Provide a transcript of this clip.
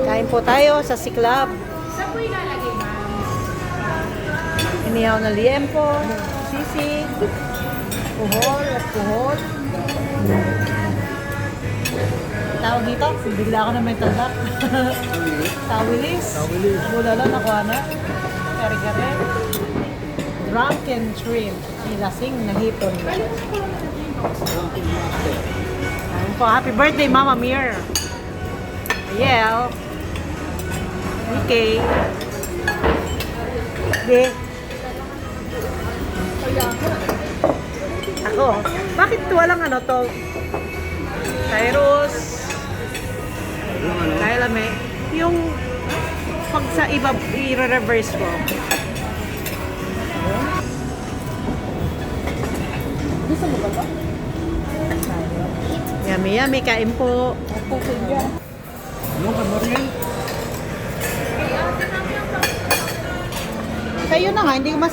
Kain po tayo sa Siklab. Saan po ilalagay, ma'am? Inihaw na liempo, sisig, puhol at puhol. Tawag dito, bigla ako na may talak. Tawilis. Bulalo na kuha na. Kare-kare. Drunken shrimp. Nilasing na hipon. Ayun po, happy birthday, Mama Mir. Ayel. Okay. Di. Ako, bakit walang ano to? Cyrus. Kaya alam eh, yung pag sa iba, i-reverse ko. Gusto mo ba ba? Yummy, yummy. Kain po. Ano ka, Mariel? Sa'yo na nga, hindi ko mas